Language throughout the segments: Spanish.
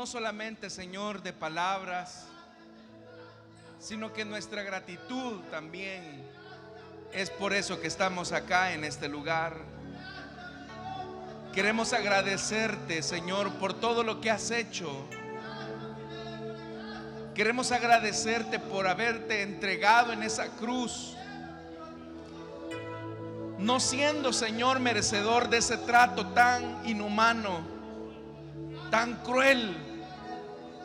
no solamente, Señor, de palabras, sino que nuestra gratitud también es por eso que estamos acá en este lugar. Queremos agradecerte, Señor, por todo lo que has hecho. Queremos agradecerte por haberte entregado en esa cruz, no siendo, Señor, merecedor de ese trato tan inhumano, tan cruel,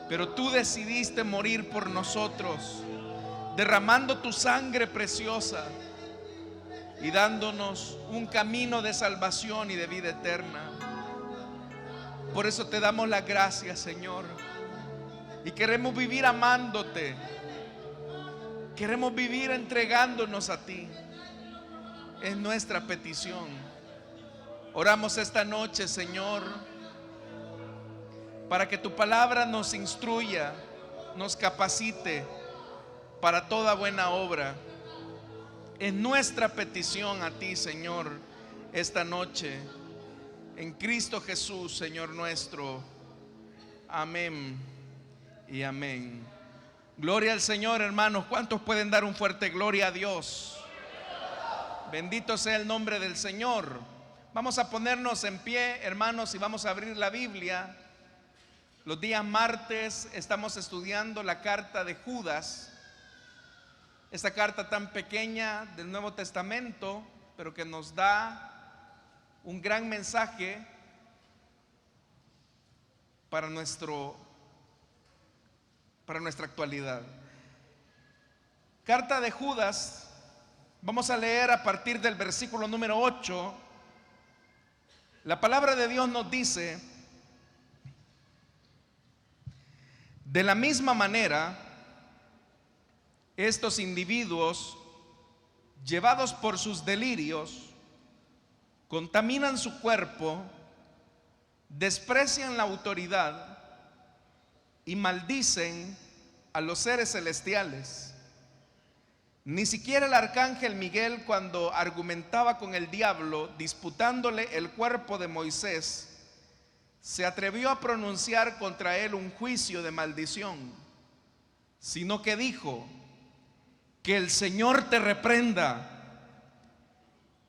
pero tú decidiste morir por nosotros, derramando tu sangre preciosa y dándonos un camino de salvación y de vida eterna. Por eso te damos las gracias, Señor, y queremos vivir amándote, queremos vivir entregándonos a ti. Es nuestra petición. Oramos esta noche, Señor, para que tu palabra nos instruya, nos capacite para toda buena obra. Es nuestra petición a ti, Señor, esta noche, en Cristo Jesús, Señor nuestro. Amén y amén. Gloria al Señor, hermanos. ¿Cuántos pueden dar un fuerte gloria a Dios? Bendito sea el nombre del Señor. Vamos a ponernos en pie, hermanos, y vamos a abrir la Biblia. Los días martes estamos estudiando la carta de Judas, esta carta tan pequeña del Nuevo Testamento, pero que nos da un gran mensaje para nuestra actualidad. Carta de Judas. Vamos a leer a partir del versículo número 8. La palabra de Dios nos dice: de la misma manera, estos individuos, llevados por sus delirios, contaminan su cuerpo, desprecian la autoridad y maldicen a los seres celestiales. Ni siquiera el arcángel Miguel, cuando argumentaba con el diablo disputándole el cuerpo de Moisés, se atrevió a pronunciar contra él un juicio de maldición, sino que dijo: que el Señor te reprenda.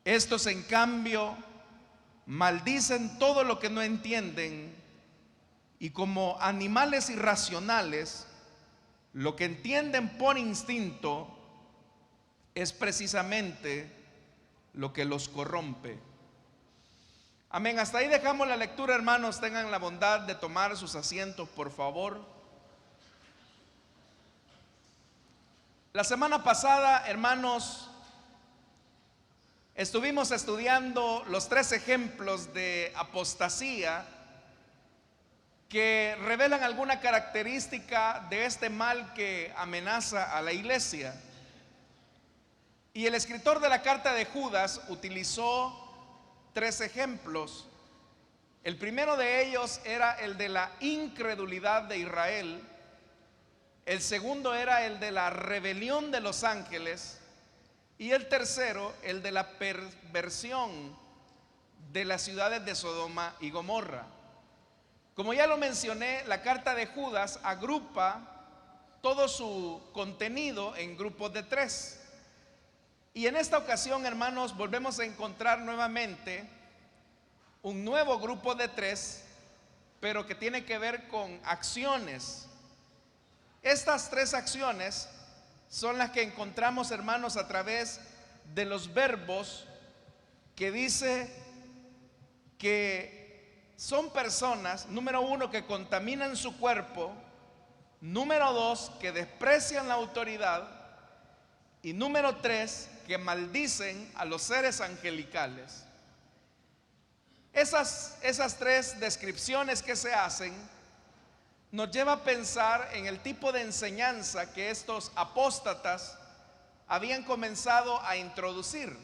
Estos, en cambio, maldicen todo lo que no entienden, y como animales irracionales, lo que entienden por instinto es precisamente lo que los corrompe. Amén. Hasta ahí dejamos la lectura, hermanos. Tengan la bondad de tomar sus asientos, por favor. La semana pasada, hermanos, estuvimos estudiando los 3 ejemplos de apostasía que revelan alguna característica de este mal que amenaza a la iglesia. Y el escritor de la carta de Judas utilizó 3 ejemplos. El primero de ellos era el de la incredulidad de Israel. El segundo era el de la rebelión de los ángeles. Y el tercero, el de la perversión de las ciudades de Sodoma y Gomorra. Como ya lo mencioné, la carta de Judas agrupa todo su contenido en grupos de 3. Y en esta ocasión, hermanos, volvemos a encontrar nuevamente un nuevo grupo de 3, pero que tiene que ver con acciones. Estas 3 acciones son las que encontramos, hermanos, a través de los verbos que dice que son personas, número 1, que contaminan su cuerpo, número 2, que desprecian la autoridad, y número 3, que maldicen a los seres angelicales. Esas 3 descripciones que se hacen nos lleva a pensar en el tipo de enseñanza que estos apóstatas habían comenzado a introducir.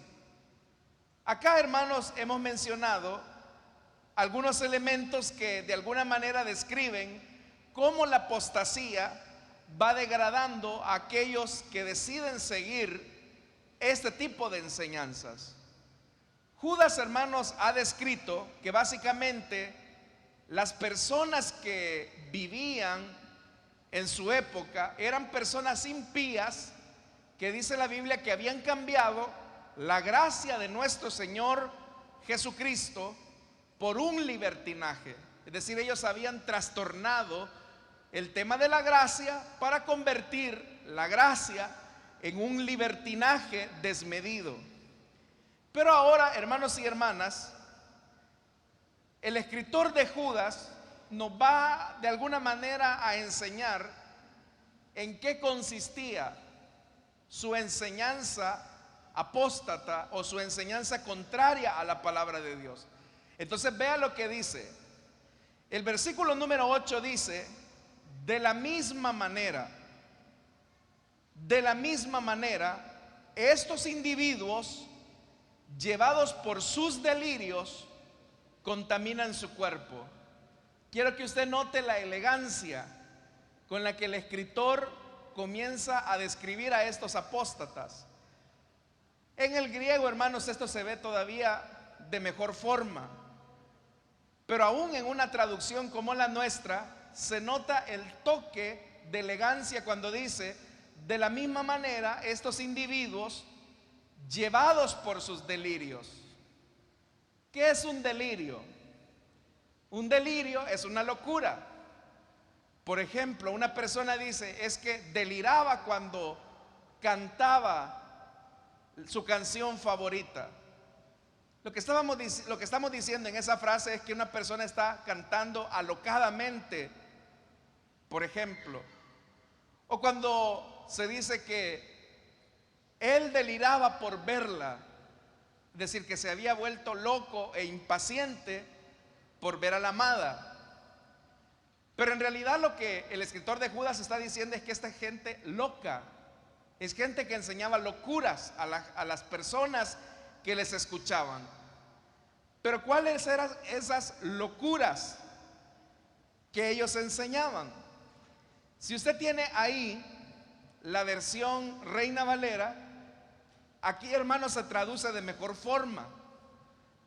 Acá, hermanos, hemos mencionado algunos elementos que de alguna manera describen cómo la apostasía va degradando a aquellos que deciden seguir este tipo de enseñanzas. Judas, hermanos, ha descrito que básicamente las personas que vivían en su época eran personas impías que dice la Biblia que habían cambiado la gracia de nuestro Señor Jesucristo por un libertinaje. Es decir, ellos habían trastornado el tema de la gracia para convertir la gracia en un libertinaje desmedido. Pero ahora, hermanos y hermanas, el escritor de Judas nos va de alguna manera a enseñar en qué consistía su enseñanza apóstata o su enseñanza contraria a la palabra de Dios. Entonces vea lo que dice. El versículo número 8 dice: de la misma manera, estos individuos, llevados por sus delirios, contaminan su cuerpo. Quiero que usted note la elegancia con la que el escritor comienza a describir a estos apóstatas. En el griego, hermanos, esto se ve todavía de mejor forma, pero aún en una traducción como la nuestra se nota el toque de elegancia cuando dice: de la misma manera estos individuos, llevados por sus delirios. ¿Qué es un delirio? Un delirio es una locura. Por ejemplo, una persona dice: es que deliraba cuando cantaba su canción favorita. Lo que estamos diciendo en esa frase es que una persona está cantando alocadamente, por ejemplo. O cuando se dice que él deliraba por verla, es decir, que se había vuelto loco e impaciente por ver a la amada. Pero en realidad lo que el escritor de Judas está diciendo es que esta gente loca es gente que enseñaba locuras a las personas que les escuchaban. Pero ¿cuáles eran esas locuras que ellos enseñaban? Si usted tiene ahí la versión Reina Valera, aquí, hermano, se traduce de mejor forma,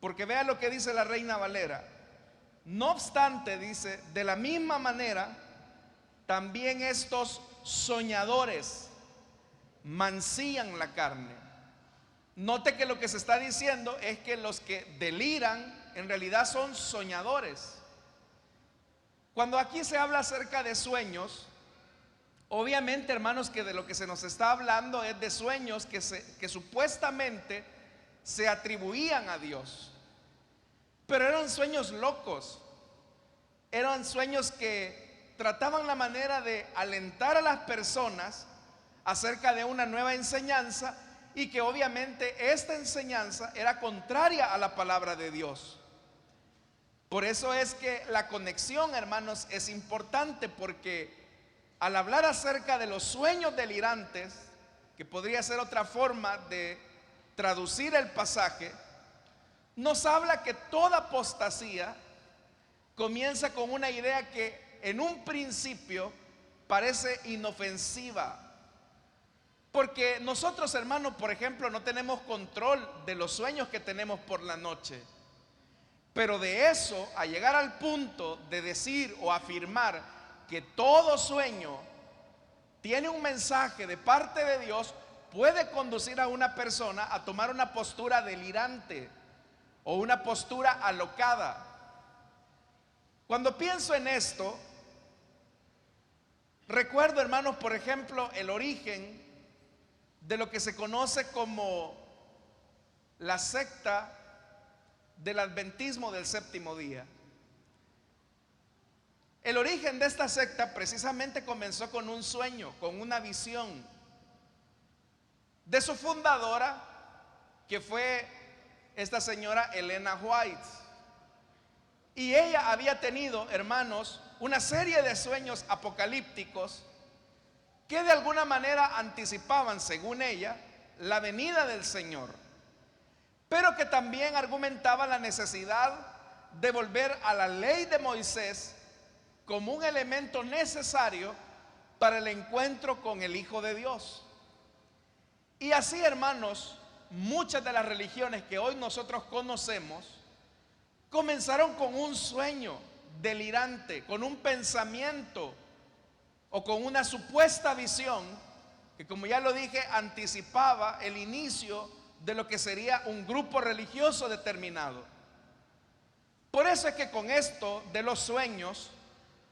porque vea lo que dice la Reina Valera. No obstante, dice: de la misma manera, también estos soñadores mancillan la carne. Note que lo que se está diciendo es que los que deliran en realidad son soñadores. Cuando aquí se habla acerca de sueños, obviamente, hermanos, que de lo que se nos está hablando es de sueños que supuestamente se atribuían a Dios. Pero eran sueños locos, eran sueños que trataban la manera de alentar a las personas acerca de una nueva enseñanza, y que obviamente esta enseñanza era contraria a la palabra de Dios. Por eso es que la conexión, hermanos, es importante, porque al hablar acerca de los sueños delirantes, que podría ser otra forma de traducir el pasaje, nos habla que toda apostasía comienza con una idea que en un principio parece inofensiva. Porque nosotros, hermanos, por ejemplo, no tenemos control de los sueños que tenemos por la noche. Pero de eso a llegar al punto de decir o afirmar que todo sueño tiene un mensaje de parte de Dios, puede conducir a una persona a tomar una postura delirante o una postura alocada. Cuando pienso en esto, recuerdo, hermanos, por ejemplo, el origen de lo que se conoce como la secta del adventismo del séptimo día. El origen de esta secta precisamente comenzó con un sueño, con una visión de su fundadora, que fue esta señora Elena White. Y ella había tenido, hermanos, una serie de sueños apocalípticos que de alguna manera anticipaban, según ella, la venida del Señor, pero que también argumentaba la necesidad de volver a la ley de Moisés como un elemento necesario para el encuentro con el Hijo de Dios. Y así, hermanos, muchas de las religiones que hoy nosotros conocemos comenzaron con un sueño delirante, con un pensamiento o con una supuesta visión que, como ya lo dije, anticipaba el inicio de lo que sería un grupo religioso determinado. Por eso es que con esto de los sueños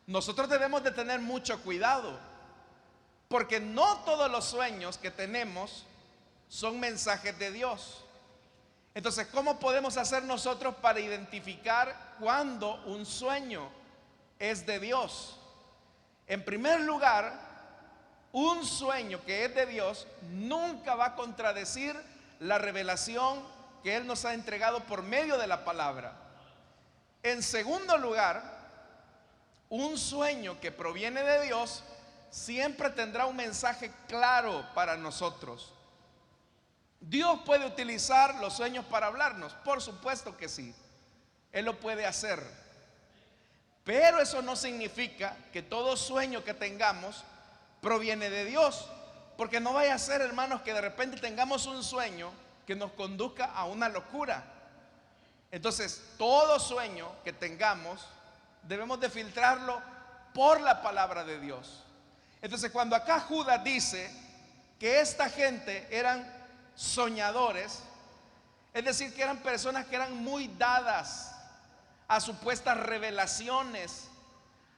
nosotros debemos de tener mucho cuidado, porque no todos los sueños que tenemos son mensajes de Dios. Entonces, ¿cómo podemos hacer nosotros para identificar cuando un sueño es de Dios? En primer lugar, un sueño que es de Dios nunca va a contradecir la revelación que Él nos ha entregado por medio de la palabra. En segundo lugar, un sueño que proviene de Dios siempre tendrá un mensaje claro para nosotros. ¿Dios puede utilizar los sueños para hablarnos? Por supuesto que sí, Él lo puede hacer. Pero eso no significa que todo sueño que tengamos proviene de Dios. Porque no vaya a ser, hermanos, que de repente tengamos un sueño que nos conduzca a una locura. Entonces, todo sueño que tengamos debemos de filtrarlo por la palabra de Dios. Entonces, cuando acá Judas dice que esta gente eran soñadores, es decir, que eran personas que eran muy dadas a supuestas revelaciones,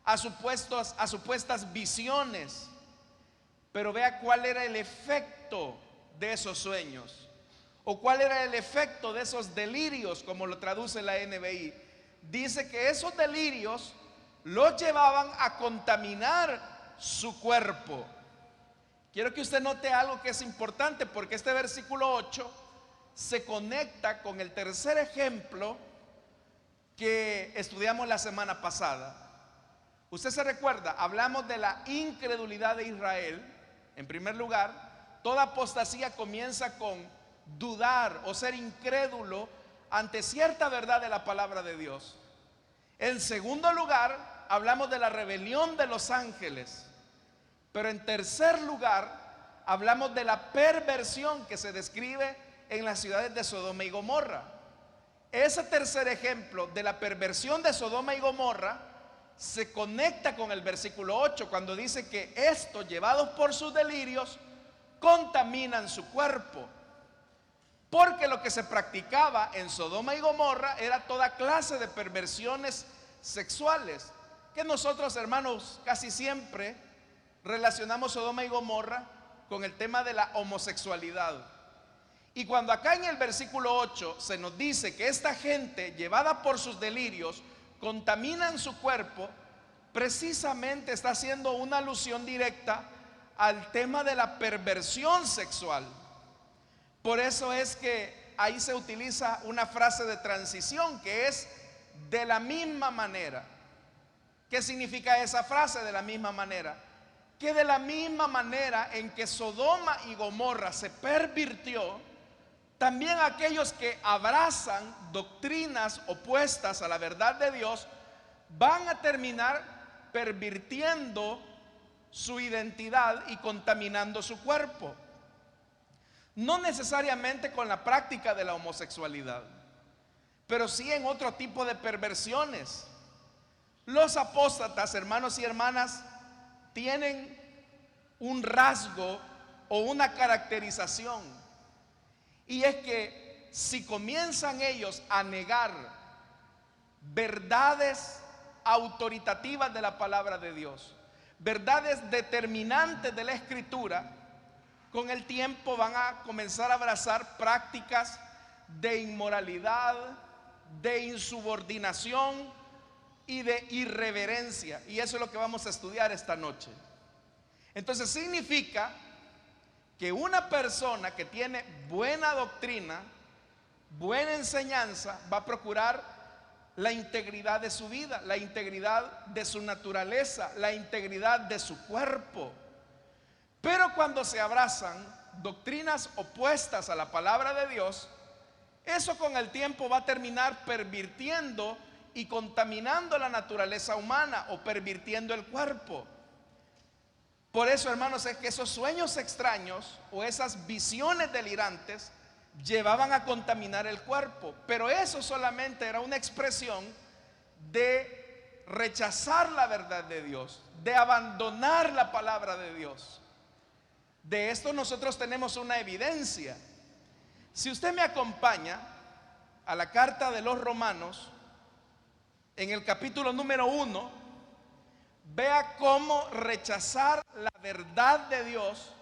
a supuestas visiones. Pero vea cuál era el efecto de esos sueños, o cuál era el efecto de esos delirios, como lo traduce la NBI. Dice que esos delirios los llevaban a contaminar su cuerpo. Quiero que usted note algo que es importante, porque este versículo 8 se conecta con el tercer ejemplo que estudiamos la semana pasada. Usted se recuerda, hablamos de la incredulidad de Israel. En primer lugar, toda apostasía comienza con dudar o ser incrédulo ante cierta verdad de la palabra de Dios. En segundo lugar, hablamos de la rebelión de los ángeles. Pero en tercer lugar, hablamos de la perversión que se describe en las ciudades de Sodoma y Gomorra. Ese tercer ejemplo de la perversión de Sodoma y Gomorra se conecta con el versículo 8, cuando dice que estos, llevados por sus delirios, contaminan su cuerpo. Porque lo que se practicaba en Sodoma y Gomorra era toda clase de perversiones sexuales, que nosotros, hermanos, casi siempre relacionamos Sodoma y Gomorra con el tema de la homosexualidad. Y cuando acá en el versículo 8 se nos dice que esta gente, llevada por sus delirios, contaminan su cuerpo, precisamente está haciendo una alusión directa al tema de la perversión sexual. Por eso es que ahí se utiliza una frase de transición que es de la misma manera. ¿Qué significa esa frase, de la misma manera? Que de la misma manera en que Sodoma y Gomorra se pervirtió, también aquellos que abrazan doctrinas opuestas a la verdad de Dios van a terminar pervirtiendo su identidad y contaminando su cuerpo. No necesariamente con la práctica de la homosexualidad, pero sí en otro tipo de perversiones. Los apóstatas, hermanos y hermanas, tienen un rasgo o una caracterización, y es que si comienzan ellos a negar verdades autoritativas de la palabra de Dios, verdades determinantes de la Escritura, con el tiempo van a comenzar a abrazar prácticas de inmoralidad, de insubordinación y de irreverencia. Y eso es lo que vamos a estudiar esta noche. Entonces significa que una persona que tiene buena doctrina, buena enseñanza, va a procurar la integridad de su vida, la integridad de su naturaleza, la integridad de su cuerpo. Pero cuando se abrazan doctrinas opuestas a la palabra de Dios, eso con el tiempo va a terminar pervirtiendo y contaminando la naturaleza humana o pervirtiendo el cuerpo. Por eso, hermanos, es que esos sueños extraños o esas visiones delirantes llevaban a contaminar el cuerpo. Pero eso solamente era una expresión de rechazar la verdad de Dios, de abandonar la palabra de Dios. De esto nosotros tenemos una evidencia. Si usted me acompaña a la carta de los Romanos, en el capítulo número 1, vea cómo rechazar la verdad de Dios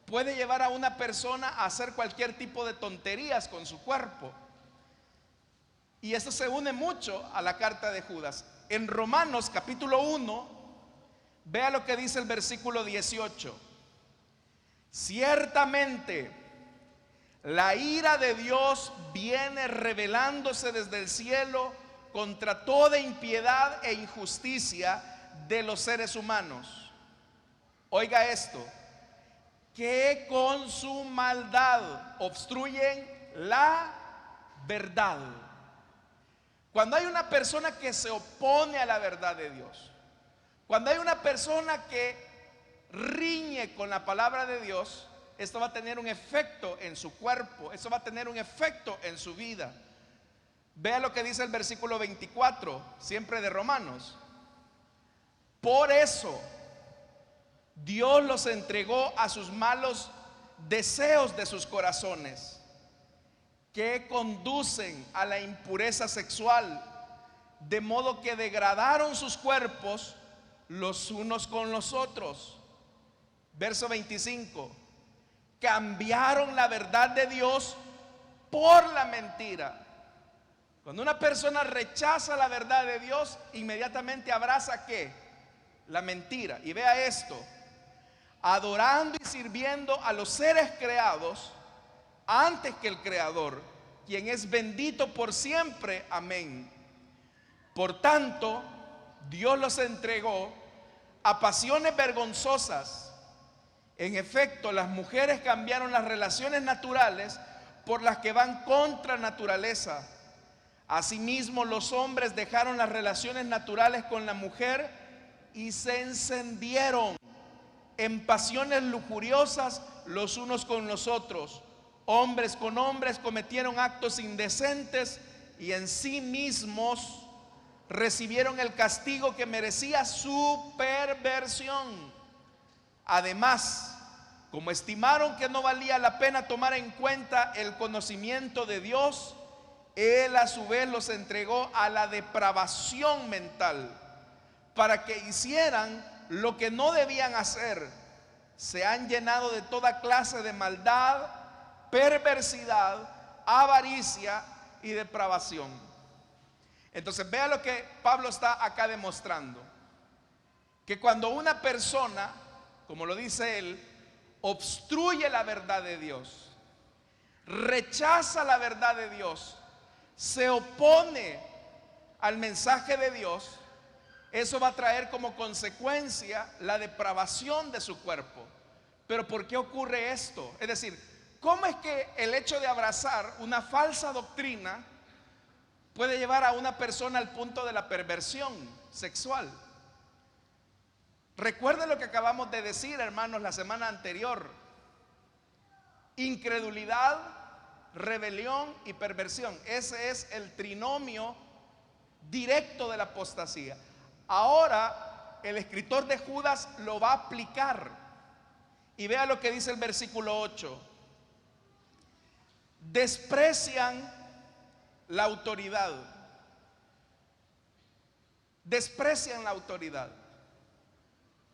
puede llevar a una persona a hacer cualquier tipo de tonterías con su cuerpo. Y eso se une mucho a la carta de Judas. En Romanos capítulo 1, vea lo que dice el versículo 18. Ciertamente, la ira de Dios viene revelándose desde el cielo contra toda impiedad e injusticia de los seres humanos. Oiga esto, que con su maldad obstruyen la verdad. Cuando hay una persona que se opone a la verdad de Dios, cuando hay una persona que riñe con la palabra de Dios, esto va a tener un efecto en su cuerpo, eso va a tener un efecto en su vida. Vea lo que dice el versículo 24, siempre de Romanos. Por eso Dios los entregó a sus malos deseos de sus corazones, que conducen a la impureza sexual, de modo que degradaron sus cuerpos los unos con los otros. Verso 25. Cambiaron la verdad de Dios por la mentira. Cuando una persona rechaza la verdad de Dios, inmediatamente abraza ¿qué? La mentira. Y vea esto: adorando y sirviendo a los seres creados antes que el Creador, quien es bendito por siempre. Amén. Por tanto, Dios los entregó a pasiones vergonzosas. En efecto, las mujeres cambiaron las relaciones naturales por las que van contra naturaleza. Asimismo, los hombres dejaron las relaciones naturales con la mujer y se encendieron en pasiones lujuriosas los unos con los otros. Hombres con hombres cometieron actos indecentes y en sí mismos recibieron el castigo que merecía su perversión. Además, como estimaron que no valía la pena tomar en cuenta el conocimiento de Dios, Él a su vez los entregó a la depravación mental, para que hicieran lo que no debían hacer. Se han llenado de toda clase de maldad, perversidad, avaricia y depravación. Entonces vea lo que Pablo está acá demostrando: que cuando una persona, como lo dice él, obstruye la verdad de Dios, rechaza la verdad de Dios, se opone al mensaje de Dios, eso va a traer como consecuencia la depravación de su cuerpo. Pero ¿por qué ocurre esto? Es decir, ¿cómo es que el hecho de abrazar una falsa doctrina puede llevar a una persona al punto de la perversión sexual? Recuerden lo que acabamos de decir, hermanos, la semana anterior: incredulidad, rebelión y perversión. Ese es el trinomio directo de la apostasía. Ahora el escritor de Judas lo va a aplicar, y vea lo que dice el versículo 8: desprecian la autoridad. Desprecian la autoridad.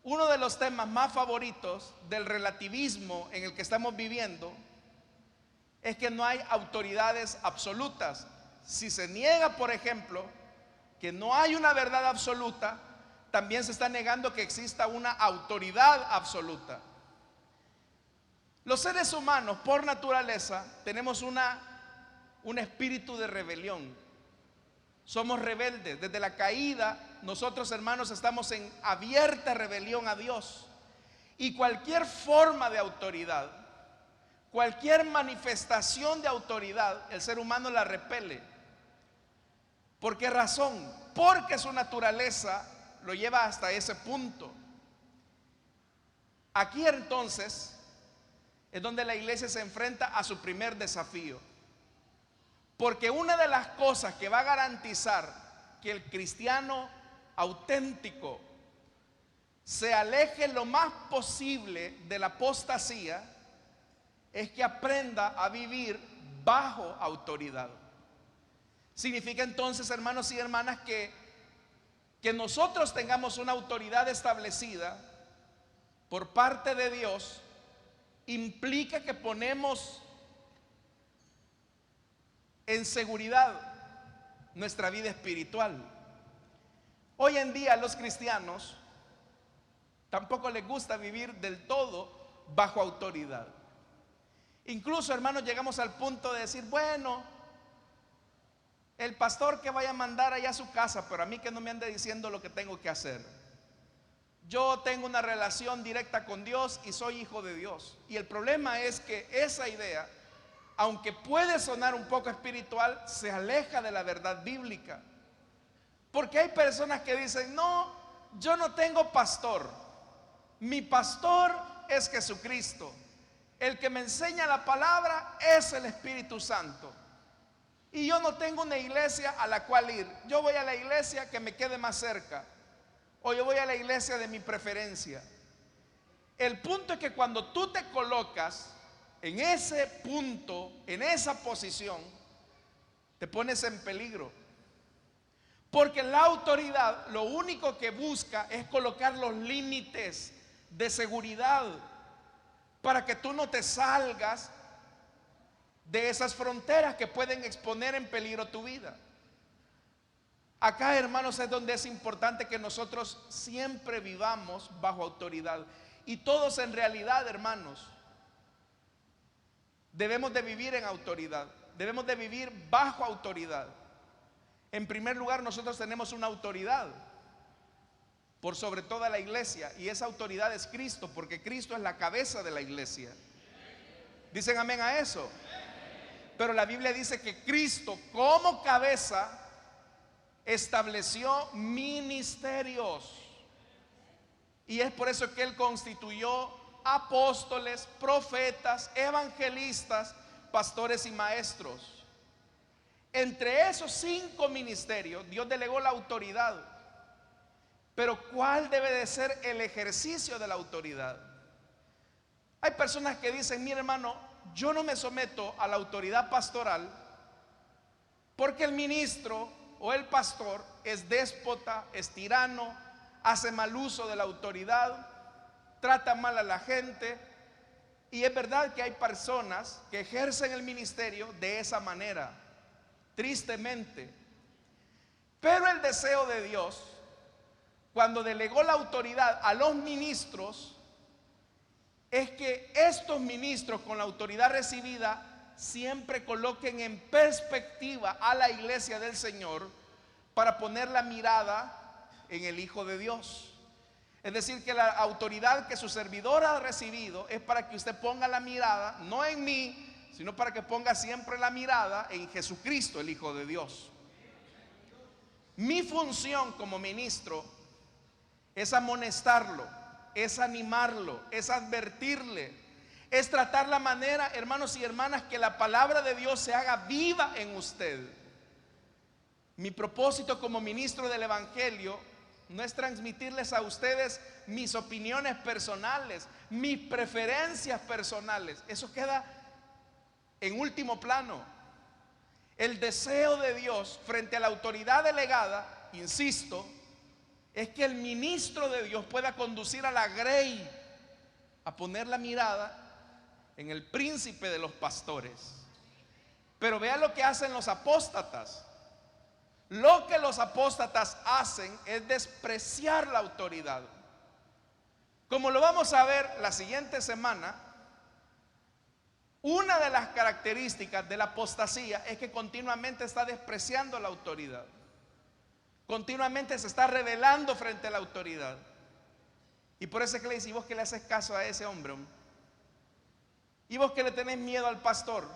Uno de los temas más favoritos del relativismo en el que estamos viviendo es que no hay autoridades absolutas. Si se niega, por ejemplo, que no hay una verdad absoluta, también se está negando que exista una autoridad absoluta. Los seres humanos, por naturaleza, tenemos un espíritu de rebelión. Somos rebeldes. Desde la caída, nosotros, hermanos, estamos en abierta rebelión a Dios. Y cualquier forma de autoridad, cualquier manifestación de autoridad, el ser humano la repele. ¿Por qué razón? Porque su naturaleza lo lleva hasta ese punto. Aquí entonces es donde la iglesia se enfrenta a su primer desafío. Porque una de las cosas que va a garantizar que el cristiano auténtico se aleje lo más posible de la apostasía es que aprenda a vivir bajo autoridad. Significa entonces, hermanos y hermanas, que nosotros tengamos una autoridad establecida por parte de Dios implica que ponemos en seguridad nuestra vida espiritual. Hoy en día los cristianos tampoco les gusta vivir del todo bajo autoridad. Incluso, hermanos, llegamos al punto de decir, bueno, el pastor que vaya a mandar allá a su casa, pero a mí que no me ande diciendo lo que tengo que hacer. Yo tengo una relación directa con Dios y soy hijo de Dios. Y el problema es que esa idea, aunque puede sonar un poco espiritual, se aleja de la verdad bíblica. Porque hay personas que dicen, no, yo no tengo pastor. Mi pastor es Jesucristo. El que me enseña la palabra es el Espíritu Santo. Y yo no tengo una iglesia a la cual ir. Yo voy a la iglesia que me quede más cerca. O yo voy a la iglesia de mi preferencia. El punto es que cuando tú te colocas en ese punto, en esa posición, te pones en peligro. Porque la autoridad lo único que busca es colocar los límites de seguridad para que tú no te salgas de esas fronteras que pueden exponer en peligro tu vida. Acá, hermanos, es donde es importante que nosotros siempre vivamos bajo autoridad. Y todos en realidad, hermanos, debemos de vivir en autoridad. Debemos de vivir bajo autoridad. En primer lugar, nosotros tenemos una autoridad por sobre toda la iglesia, y esa autoridad es Cristo, porque Cristo es la cabeza de la iglesia. ¿Dicen amén a eso? Pero la Biblia dice que Cristo como cabeza estableció ministerios, y es por eso que Él constituyó apóstoles, profetas, evangelistas, pastores y maestros. Entre esos 5 ministerios Dios delegó la autoridad. Pero ¿cuál debe de ser el ejercicio de la autoridad? Hay personas que dicen, mire hermano, yo no me someto a la autoridad pastoral porque el ministro o el pastor es déspota, es tirano, hace mal uso de la autoridad, trata mal a la gente. Y es verdad que hay personas que ejercen el ministerio de esa manera, tristemente. Pero el deseo de Dios, cuando delegó la autoridad a los ministros, es que estos ministros con la autoridad recibida siempre coloquen en perspectiva a la iglesia del Señor para poner la mirada en el Hijo de Dios. Es decir, que la autoridad que su servidor ha recibido es para que usted ponga la mirada no en mí, sino para que ponga siempre la mirada en Jesucristo, el Hijo de Dios. Mi función como ministro es amonestarlo, es animarlo, es advertirle, es tratar la manera, hermanos y hermanas, que la palabra de Dios se haga viva en usted. Mi propósito como ministro del Evangelio no es transmitirles a ustedes mis opiniones personales, mis preferencias personales. Eso queda en último plano. El deseo de Dios frente a la autoridad delegada, insisto, es que el ministro de Dios pueda conducir a la grey a poner la mirada en el príncipe de los pastores. Pero vea lo que hacen los apóstatas. Lo que los apóstatas hacen es despreciar la autoridad. Como lo vamos a ver la siguiente semana, una de las características de la apostasía es que continuamente está despreciando la autoridad. Continuamente se está rebelando frente a la autoridad. Y por eso es que le dice, ¿y vos que le haces caso a ese hombre? ¿Y vos que le tenés miedo al pastor?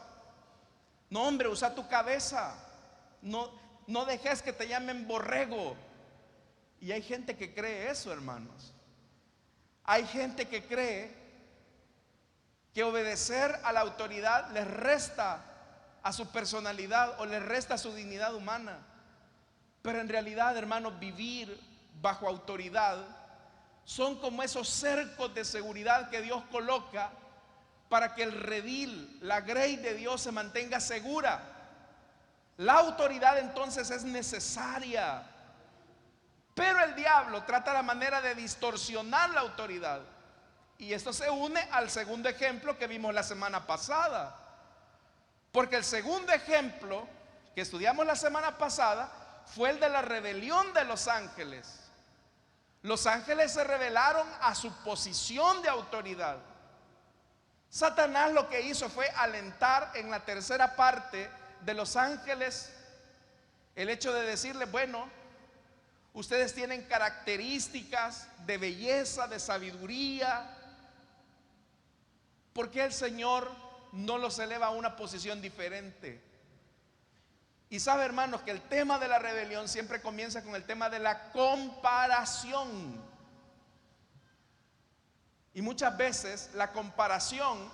No, hombre, usa tu cabeza. No dejes que te llamen borrego. Y hay gente que cree eso, hermanos. Hay gente que cree que obedecer a la autoridad les resta a su personalidad o les resta a su dignidad humana. Pero en realidad, hermanos, vivir bajo autoridad son como esos cercos de seguridad que Dios coloca para que el redil, la grey de Dios se mantenga segura. La autoridad entonces es necesaria, pero el diablo trata la manera de distorsionar la autoridad. Y esto se une al segundo ejemplo que vimos la semana pasada, porque el segundo ejemplo que estudiamos la semana pasada fue el de la rebelión de los ángeles. Los ángeles se rebelaron a su posición de autoridad. Satanás lo que hizo fue alentar en la tercera parte de los ángeles el hecho de decirles: bueno, ustedes tienen características de belleza, de sabiduría, ¿por qué el Señor no los eleva a una posición diferente? Y sabe, hermanos, que el tema de la rebelión siempre comienza con el tema de la comparación. Y muchas veces la comparación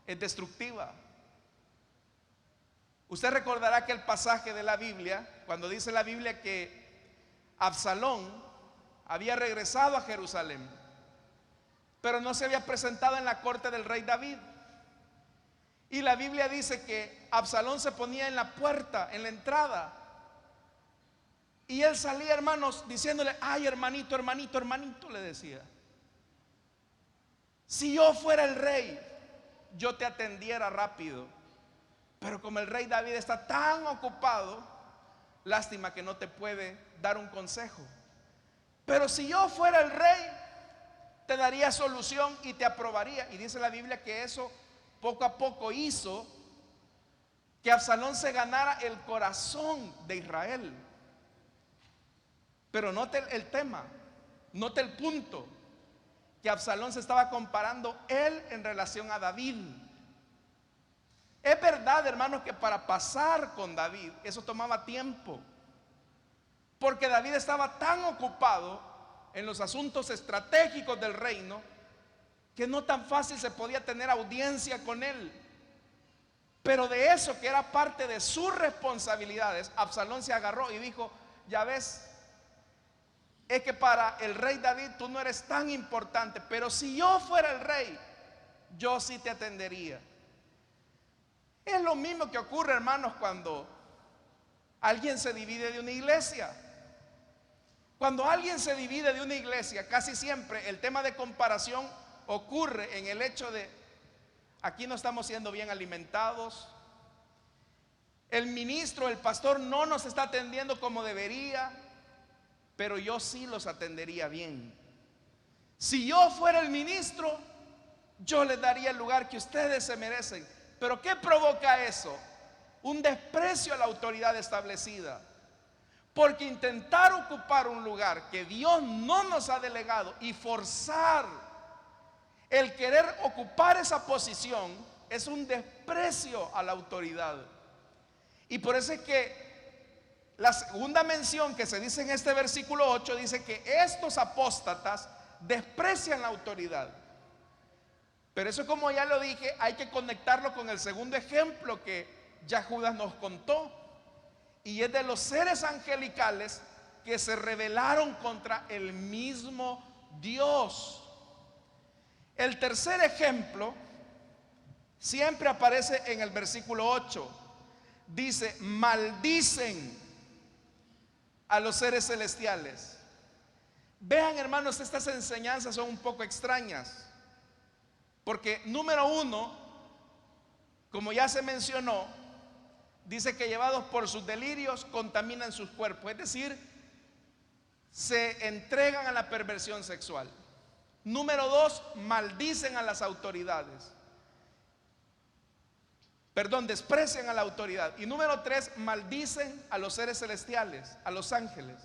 es destructiva. Usted recordará que el pasaje de la Biblia, cuando dice la Biblia que Absalón había regresado a Jerusalén, pero no se había presentado en la corte del rey David. Y la Biblia dice que Absalón se ponía en la puerta, en la entrada, y él salía, hermanos, diciéndole: ay, hermanito, hermanito, hermanito, le decía, si yo fuera el rey, yo te atendiera rápido, pero como el rey David está tan ocupado, lástima que no te puede dar un consejo. Pero si yo fuera el rey, te daría solución y te aprobaría. Y dice la Biblia que eso poco a poco hizo que Absalón se ganara el corazón de Israel. Pero note el tema, note el punto, que Absalón se estaba comparando él en relación a David. Es verdad, hermanos, que para pasar con David eso tomaba tiempo, porque David estaba tan ocupado en los asuntos estratégicos del reino que no tan fácil se podía tener audiencia con él. Pero de eso, que era parte de sus responsabilidades, Absalón se agarró y dijo: ya ves, es que para el rey David tú no eres tan importante, pero si yo fuera el rey, yo sí te atendería. Es lo mismo que ocurre, hermanos, cuando alguien se divide de una iglesia. Cuando alguien se divide de una iglesia, casi siempre el tema de comparación ocurre en el hecho de: aquí no estamos siendo bien alimentados, el ministro, el pastor no nos está atendiendo como debería, pero yo sí los atendería bien. Si yo fuera el ministro, yo les daría el lugar que ustedes se merecen. Pero ¿qué provoca eso? Un desprecio a la autoridad establecida. Porque intentar ocupar un lugar que Dios no nos ha delegado y forzar el querer ocupar esa posición es un desprecio a la autoridad. Y por eso es que la segunda mención que se dice en este versículo 8 dice que estos apóstatas desprecian la autoridad. Pero eso, como ya lo dije, hay que conectarlo con el segundo ejemplo que ya Judas nos contó, y es de los seres angelicales que se rebelaron contra el mismo Dios. El tercer ejemplo siempre aparece en el versículo 8. Dice: maldicen a los seres celestiales. Vean, hermanos, estas enseñanzas son un poco extrañas, porque número uno, como ya se mencionó, dice que llevados por sus delirios contaminan sus cuerpos, es decir, se entregan a la perversión sexual. Número dos, maldicen a las autoridades. Desprecian a la autoridad. Y número tres, maldicen a los seres celestiales, a los ángeles.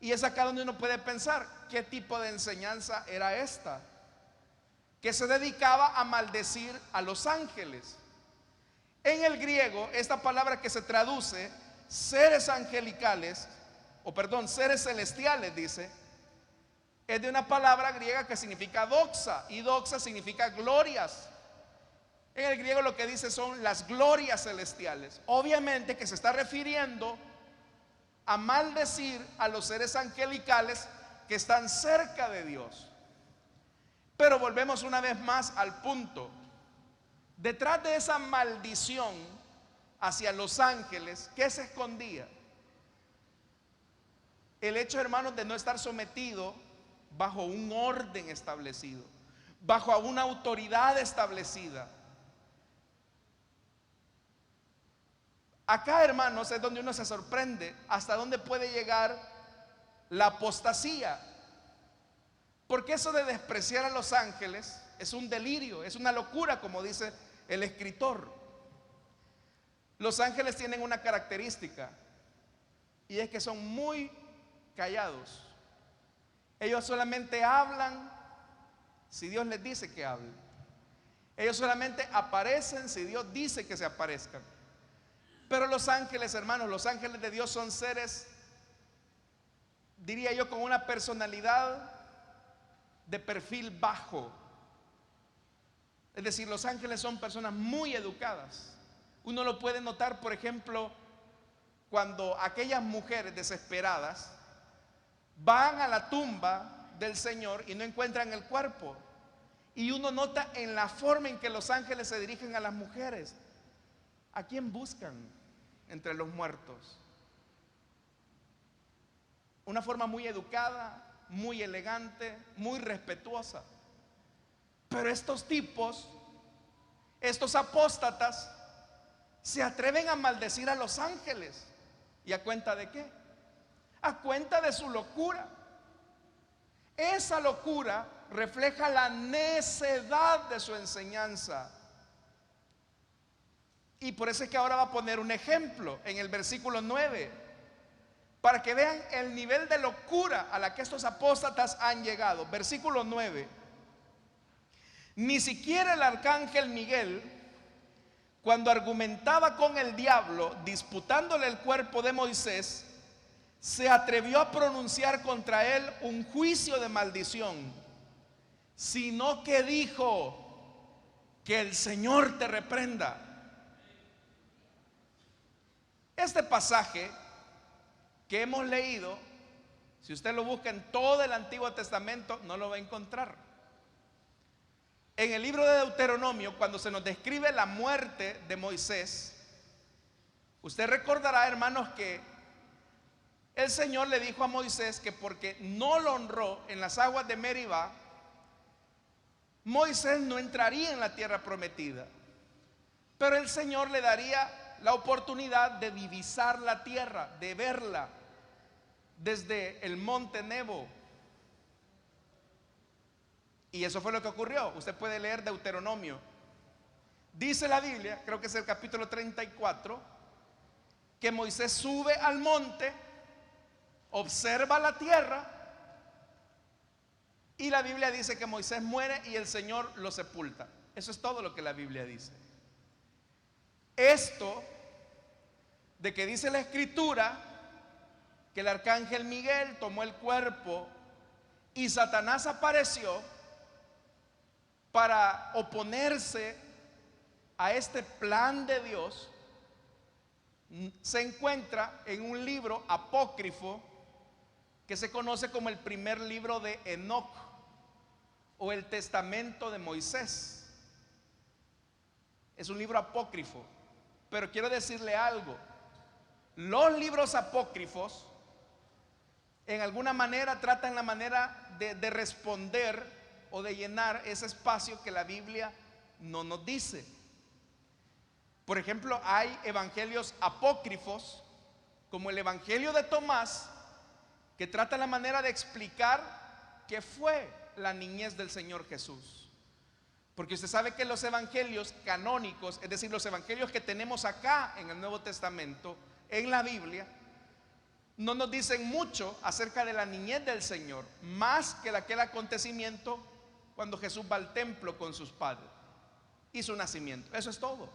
Y es acá donde uno puede pensar: ¿qué tipo de enseñanza era esta? Que se dedicaba a maldecir a los ángeles. En el griego, esta palabra que se traduce seres angelicales, seres celestiales, dice, es de una palabra griega que significa doxa, y doxa significa glorias. En el griego lo que dice son las glorias celestiales. Obviamente que se está refiriendo a maldecir a los seres angelicales que están cerca de Dios. Pero volvemos una vez más al punto. Detrás de esa maldición hacia los ángeles, ¿qué se escondía? El hecho, hermanos, de no estar sometido bajo un orden establecido, bajo una autoridad establecida. Acá, hermanos, es donde uno se sorprende hasta dónde puede llegar la apostasía. Porque eso de despreciar a los ángeles es un delirio, es una locura, como dice el escritor. Los ángeles tienen una característica, y es que son muy callados. Ellos solamente hablan si Dios les dice que hablen. Ellos solamente aparecen si Dios dice que se aparezcan. Pero los ángeles, hermanos, los ángeles de Dios son seres, diría yo, con una personalidad de perfil bajo. Es decir, los ángeles son personas muy educadas. Uno lo puede notar, por ejemplo, cuando aquellas mujeres desesperadas van a la tumba del Señor y no encuentran el cuerpo. Y uno nota en la forma en que los ángeles se dirigen a las mujeres. ¿A quién buscan entre los muertos? Una forma muy educada, muy elegante, muy respetuosa. Pero estos tipos, estos apóstatas, se atreven a maldecir a los ángeles. ¿Y a cuenta de qué? A cuenta de su locura. Esa locura refleja la necedad de su enseñanza. Y por eso es que ahora va a poner un ejemplo en el versículo 9, para que vean el nivel de locura a la que estos apóstatas han llegado. Versículo 9. Ni siquiera el arcángel Miguel, cuando argumentaba con el diablo, disputándole el cuerpo de Moisés, se atrevió a pronunciar contra él un juicio de maldición, sino que dijo: que el Señor te reprenda. Este pasaje que hemos leído, si usted lo busca en todo el Antiguo Testamento, no lo va a encontrar. En el libro de Deuteronomio, cuando se nos describe la muerte de Moisés, usted recordará, hermanos, que el Señor le dijo a Moisés que porque no lo honró en las aguas de Meribá, Moisés no entraría en la tierra prometida. Pero el Señor le daría la oportunidad de divisar la tierra, de verla desde el monte Nebo. Y eso fue lo que ocurrió. Usted puede leer Deuteronomio. Dice la Biblia, creo que es el capítulo 34, que Moisés sube al monte, observa la tierra, y la Biblia dice que Moisés muere y el Señor lo sepulta. Eso es todo lo que la Biblia dice. Esto de que dice la Escritura que el arcángel Miguel tomó el cuerpo y Satanás apareció para oponerse a este plan de Dios, se encuentra en un libro apócrifo que se conoce como el primer libro de Enoc, o el testamento de Moisés. Es un libro apócrifo, pero quiero decirle algo: los libros apócrifos en alguna manera tratan la manera de responder o de llenar ese espacio que la Biblia no nos dice. Por ejemplo, hay evangelios apócrifos, como el evangelio de Tomás, que trata la manera de explicar qué fue la niñez del Señor Jesús. Porque usted sabe que los evangelios canónicos, es decir, los evangelios que tenemos acá en el Nuevo Testamento, en la Biblia, no nos dicen mucho acerca de la niñez del Señor, más que aquel acontecimiento cuando Jesús va al templo con sus padres y su nacimiento. Eso es todo.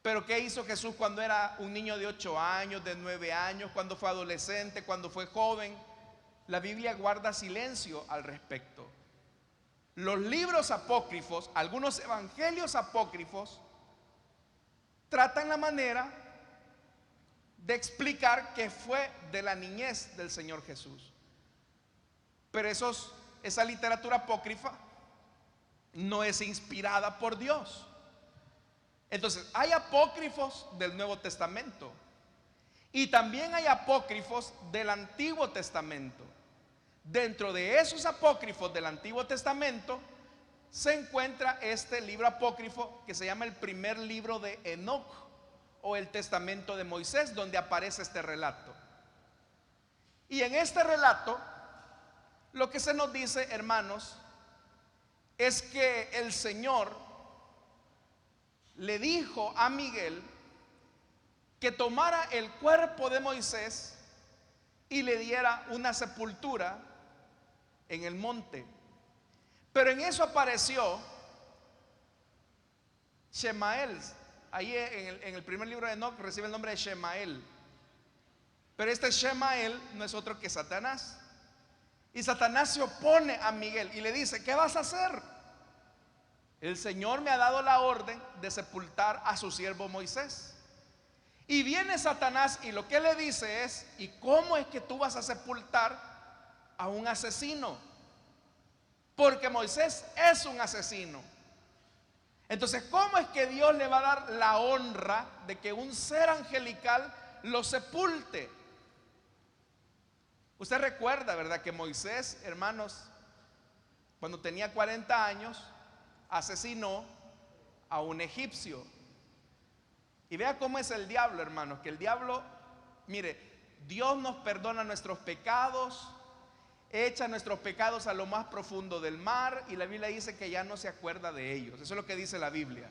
Pero ¿qué hizo Jesús cuando era un niño de 8 años, de 9 años, cuando fue adolescente, cuando fue joven? La Biblia guarda silencio al respecto. Los libros apócrifos, algunos evangelios apócrifos, tratan la manera de explicar que fue de la niñez del Señor Jesús. Pero esa literatura apócrifa no es inspirada por Dios. Entonces, hay apócrifos del Nuevo Testamento y también hay apócrifos del Antiguo Testamento. Dentro de esos apócrifos del Antiguo Testamento se encuentra este libro apócrifo que se llama el primer libro de Enoc, o el testamento de Moisés, donde aparece este relato. Y en este relato, lo que se nos dice, hermanos, es que el Señor le dijo a Miguel que tomara el cuerpo de Moisés y le diera una sepultura en el monte. Pero en eso apareció Shemael. Ahí en el primer libro de Enoc recibe el nombre de Shemael. Pero este Shemael no es otro que Satanás. Y Satanás se opone a Miguel y le dice: ¿qué vas a hacer? El Señor me ha dado la orden de sepultar a su siervo Moisés. Y viene Satanás y lo que le dice es: ¿y cómo es que tú vas a sepultar a un asesino? Porque Moisés es un asesino. Entonces, ¿cómo es que Dios le va a dar la honra de que un ser angelical lo sepulte? Usted recuerda, ¿verdad?, que Moisés, hermanos, cuando tenía 40 años, asesinó a un egipcio. Y vea cómo es el diablo, hermanos, que el diablo, mire, Dios nos perdona nuestros pecados, echa nuestros pecados a lo más profundo del mar, y la Biblia dice que ya no se acuerda de ellos. Eso es lo que dice la Biblia.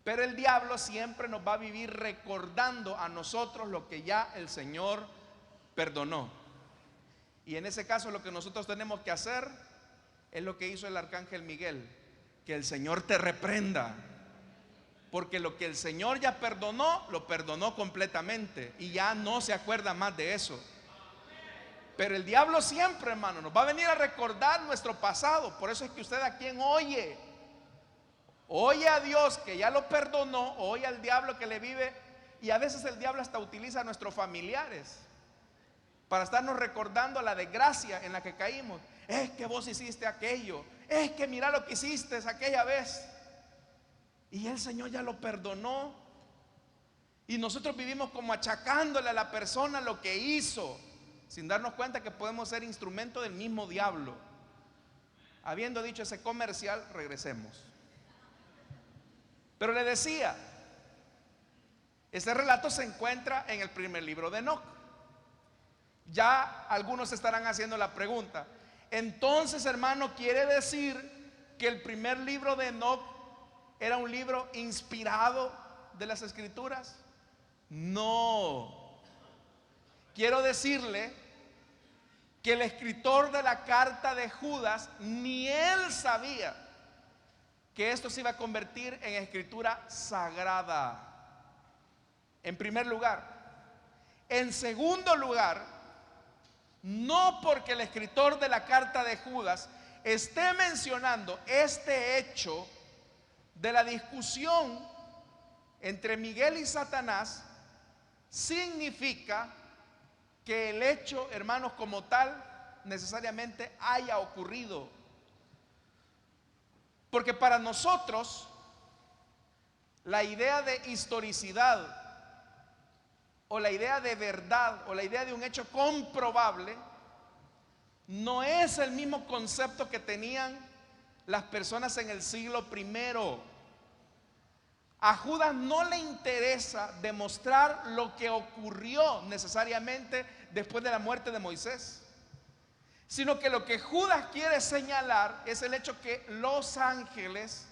Pero el diablo siempre nos va a vivir recordando a nosotros lo que ya el Señor perdonó. Y en ese caso lo que nosotros tenemos que hacer es lo que hizo el arcángel Miguel: que el Señor te reprenda, porque lo que el Señor ya perdonó, lo perdonó completamente y ya no se acuerda más de eso. Pero el diablo siempre, hermano, nos va a venir a recordar nuestro pasado. Por eso es que usted, a quien oye a Dios que ya lo perdonó, o oye al diablo que le vive. Y a veces el diablo hasta utiliza a nuestros familiares para estarnos recordando la desgracia en la que caímos. Es que vos hiciste aquello, es que mira lo que hiciste aquella vez. Y el Señor ya lo perdonó, y nosotros vivimos como achacándole a la persona lo que hizo, sin darnos cuenta que podemos ser instrumento del mismo diablo. Habiendo dicho ese comercial, regresemos. Pero le decía, este relato se encuentra en el primer libro de Enoc. Ya algunos estarán haciendo la pregunta: entonces, hermano, ¿quiere decir que el primer libro de Enoc era un libro inspirado de las Escrituras? No. Quiero decirle que el escritor de la carta de Judas, ni él sabía que esto se iba a convertir en escritura sagrada. En primer lugar. En segundo lugar, no porque el escritor de la carta de Judas esté mencionando este hecho de la discusión entre Miguel y Satanás, significa que el hecho, hermanos, como tal, necesariamente haya ocurrido. Porque para nosotros, la idea de historicidad, o la idea de verdad, o la idea de un hecho comprobable, no es el mismo concepto que tenían las personas en el siglo I. A Judas no le interesa demostrar lo que ocurrió necesariamente después de la muerte de Moisés, sino que lo que Judas quiere señalar es el hecho que los ángeles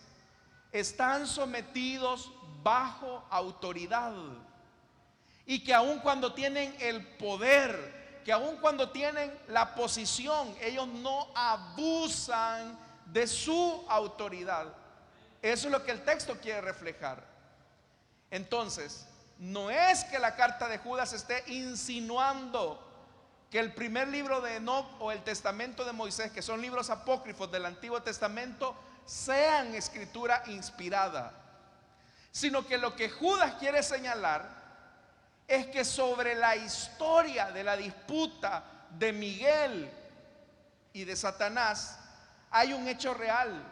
están sometidos bajo autoridad, y que aun cuando tienen el poder, que aun cuando tienen la posición, ellos no abusan de su autoridad. Eso es lo que el texto quiere reflejar. Entonces, no es que la carta de Judas esté insinuando que el primer libro de Enoc o el testamento de Moisés, que son libros apócrifos del Antiguo Testamento, sean escritura inspirada, sino que lo que Judas quiere señalar es que sobre la historia de la disputa de Miguel y de Satanás hay un hecho real,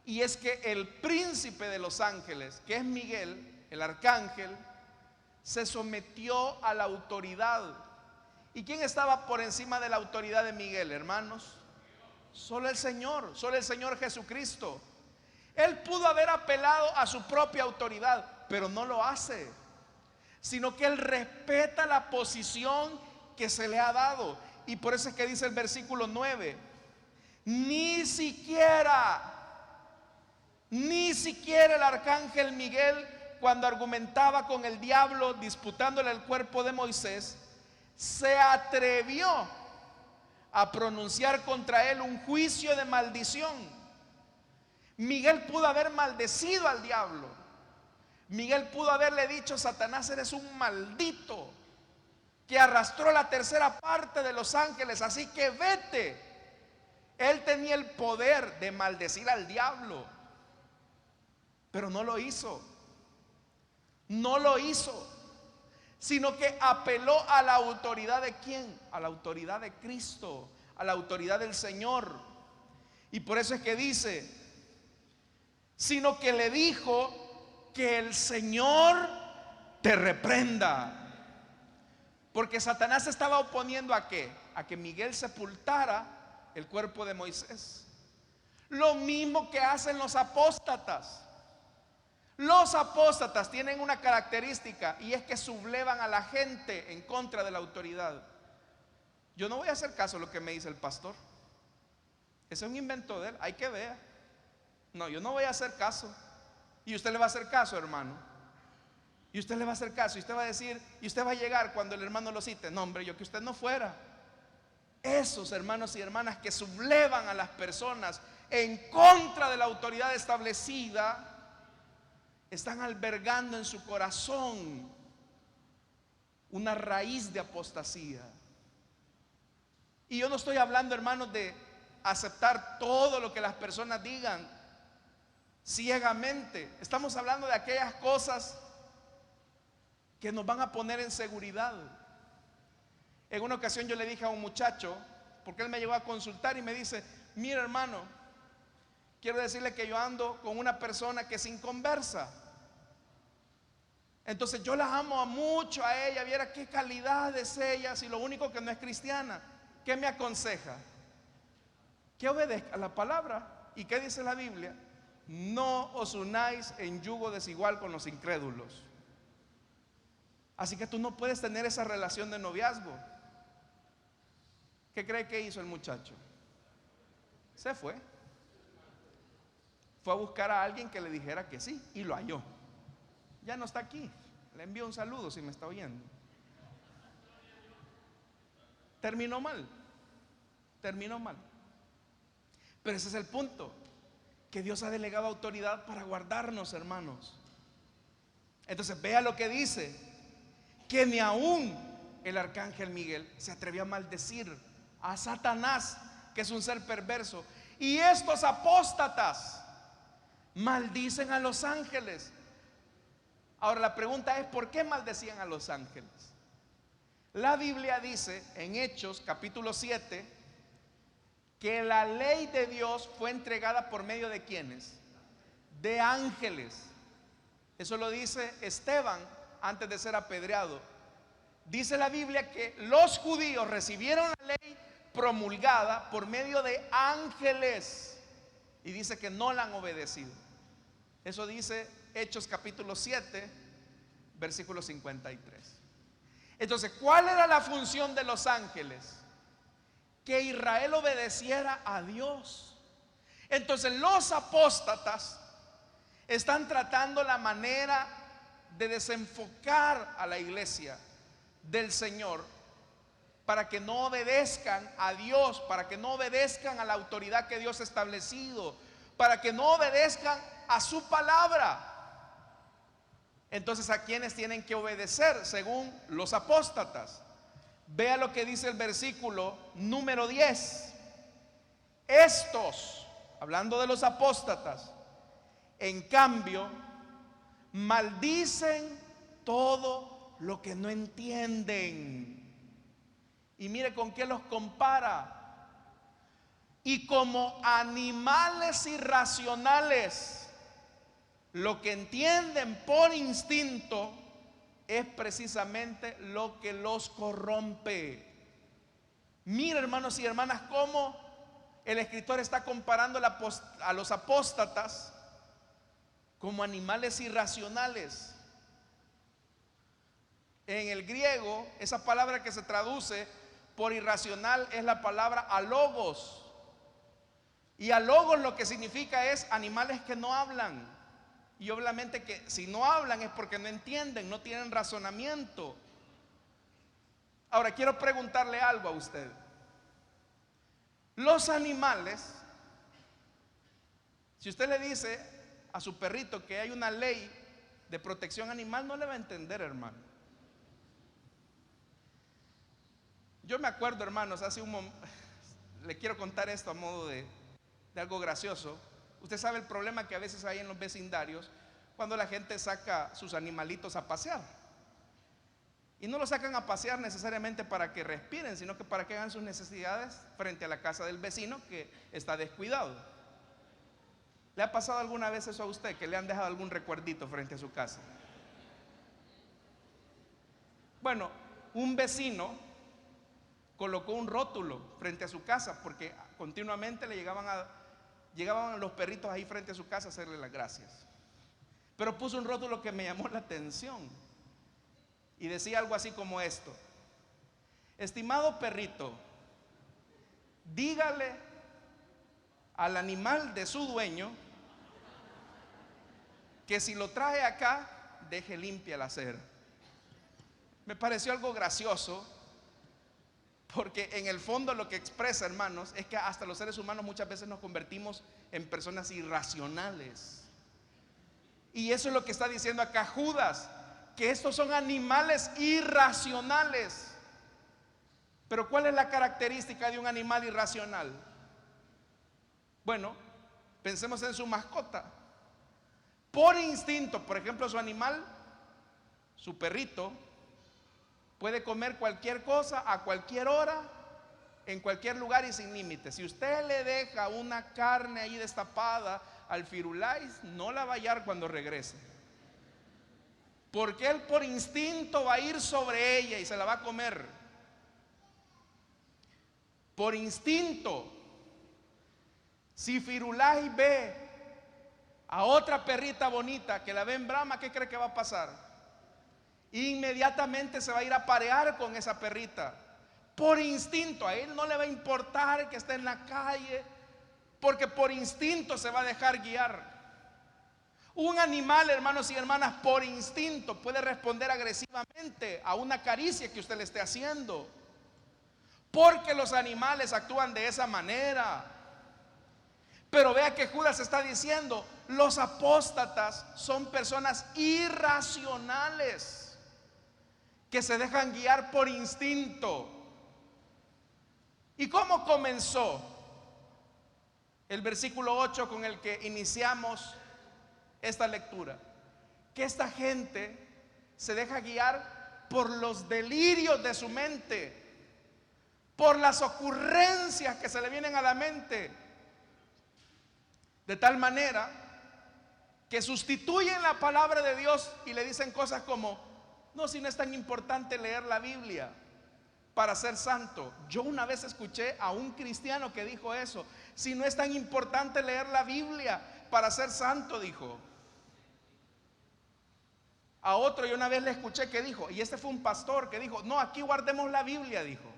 y es que el príncipe de los ángeles, que es Miguel, el arcángel, se sometió a la autoridad. ¿Y quién estaba por encima de la autoridad de Miguel, hermanos? Solo el Señor Jesucristo. Él pudo haber apelado a su propia autoridad, pero no lo hace, sino que él respeta la posición que se le ha dado. Y por eso es que dice el versículo 9: ni siquiera el arcángel Miguel, cuando argumentaba con el diablo disputándole el cuerpo de Moisés, se atrevió a pronunciar contra él un juicio de maldición. Miguel pudo haber maldecido al diablo. Miguel pudo haberle dicho: Satanás, eres un maldito que arrastró la tercera parte de los ángeles, así que vete. Él tenía el poder de maldecir al diablo, pero no lo hizo. No lo hizo, sino que apeló a la autoridad de ¿quién? A la autoridad de Cristo, a la autoridad del Señor. Y por eso es que dice: sino que le dijo que el Señor te reprenda. Porque Satanás se estaba oponiendo ¿a qué? A que Miguel sepultara el cuerpo de Moisés. Lo mismo que hacen los apóstatas. Los apóstatas tienen una característica, y es que sublevan a la gente en contra de la autoridad. Yo no voy a hacer caso a lo que me dice el pastor. Ese es un invento de él, hay que ver. No, yo no voy a hacer caso. Y usted le va a hacer caso, hermano. Y usted le va a hacer caso, y usted va a decir, y usted va a llegar cuando el hermano lo cite: no, hombre, yo que usted no fuera. Esos hermanos y hermanas que sublevan a las personas en contra de la autoridad establecida están albergando en su corazón una raíz de apostasía. Y yo no estoy hablando, hermanos, de aceptar todo lo que las personas digan ciegamente. Estamos hablando de aquellas cosas que nos van a poner en seguridad. En una ocasión yo le dije a un muchacho, porque él me llegó a consultar y me dice: mira, hermano, quiero decirle que yo ando con una persona que es inconversa. Entonces yo la amo mucho a ella, viera qué calidad es ella, si lo único que no es cristiana. ¿Qué me aconseja? Que obedezca la palabra. ¿Y qué dice la Biblia? No os unáis en yugo desigual con los incrédulos. Así que tú no puedes tener esa relación de noviazgo. ¿Qué cree que hizo el muchacho? Se fue. Fue a buscar a alguien que le dijera que sí, y lo halló. Ya no está aquí. Le envío un saludo si me está oyendo. Terminó mal. Terminó mal. Pero ese es el punto, que Dios ha delegado autoridad para guardarnos, hermanos. Entonces vea lo que dice: que ni aún el arcángel Miguel se atrevió a maldecir a Satanás, que es un ser perverso. Y estos apóstatas maldicen a los ángeles. Ahora la pregunta es: ¿por qué maldecían a los ángeles? La Biblia dice en Hechos capítulo 7 que la ley de Dios fue entregada por medio de ¿quiénes? De ángeles. Eso lo dice Esteban antes de ser apedreado. Dice la Biblia que los judíos recibieron la ley promulgada por medio de ángeles, y dice que no la han obedecido. Eso dice Hechos capítulo 7 versículo 53. Entonces, ¿cuál era la función de los ángeles? Que Israel obedeciera a Dios. Entonces los apóstatas están tratando la manera de desenfocar a la iglesia del Señor, para que no obedezcan a Dios, para que no obedezcan a la autoridad que Dios ha establecido, para que no obedezcan a su palabra. Entonces, ¿a quiénes tienen que obedecer? Según los apóstatas. Vea lo que dice el versículo número 10. Estos, hablando de los apóstatas, en cambio, maldicen todo lo que no entienden. Y mire con qué los compara. Y como animales irracionales, lo que entienden por instinto es precisamente lo que los corrompe. Mira, hermanos y hermanas, cómo el escritor está comparando a los apóstatas como animales irracionales. En el griego, esa palabra que se traduce por irracional es la palabra alogos. Y alogos lo que significa es animales que no hablan. Y obviamente que si no hablan es porque no entienden, no tienen razonamiento. Ahora quiero preguntarle algo a usted. Los animales, si usted le dice a su perrito que hay una ley de protección animal, no le va a entender, hermano. Yo me acuerdo, hermanos, le quiero contar esto a modo de algo gracioso. Usted sabe el problema que a veces hay en los vecindarios cuando la gente saca sus animalitos a pasear. Y no los sacan a pasear necesariamente para que respiren, sino que para que hagan sus necesidades frente a la casa del vecino que está descuidado. ¿Le ha pasado alguna vez eso a usted, que le han dejado algún recuerdito frente a su casa? Bueno, un vecino colocó un rótulo frente a su casa porque continuamente le llegaban los perritos ahí frente a su casa a hacerle las gracias. Pero puso un rótulo que me llamó la atención y decía algo así como esto: estimado perrito, dígale al animal de su dueño que si lo trae acá, deje limpia la acera. Me pareció algo gracioso, porque en el fondo lo que expresa, hermanos, es que hasta los seres humanos muchas veces nos convertimos en personas irracionales. Y eso es lo que está diciendo acá Judas, que estos son animales irracionales. Pero ¿cuál es la característica de un animal irracional? Bueno, pensemos en su mascota. Por instinto, por ejemplo, su animal, su perrito, puede comer cualquier cosa a cualquier hora, en cualquier lugar y sin límite. Si usted le deja una carne ahí destapada al Firulais, no la va a hallar cuando regrese, porque él por instinto va a ir sobre ella y se la va a comer. Por instinto. Si Firulais ve a otra perrita bonita que la ve en brama, ¿qué cree que va a pasar? Inmediatamente se va a ir a parear con esa perrita. Por instinto, a él no le va a importar que esté en la calle, porque por instinto se va a dejar guiar. Un animal, hermanos y hermanas, por instinto puede responder agresivamente a una caricia que usted le esté haciendo, porque los animales actúan de esa manera. Pero vea que Judas está diciendo: los apóstatas son personas irracionales que se dejan guiar por instinto. ¿Y cómo comenzó el versículo 8 con el que iniciamos esta lectura? Que esta gente se deja guiar por los delirios de su mente, por las ocurrencias que se le vienen a la mente, de tal manera que sustituyen la palabra de Dios y le dicen cosas como: no, si no es tan importante leer la Biblia para ser santo. Yo una vez escuché a un cristiano que dijo eso: si no es tan importante leer la Biblia para ser santo, dijo. A otro yo una vez le escuché que dijo, y este fue un pastor que dijo: no, aquí guardemos la Biblia, dijo,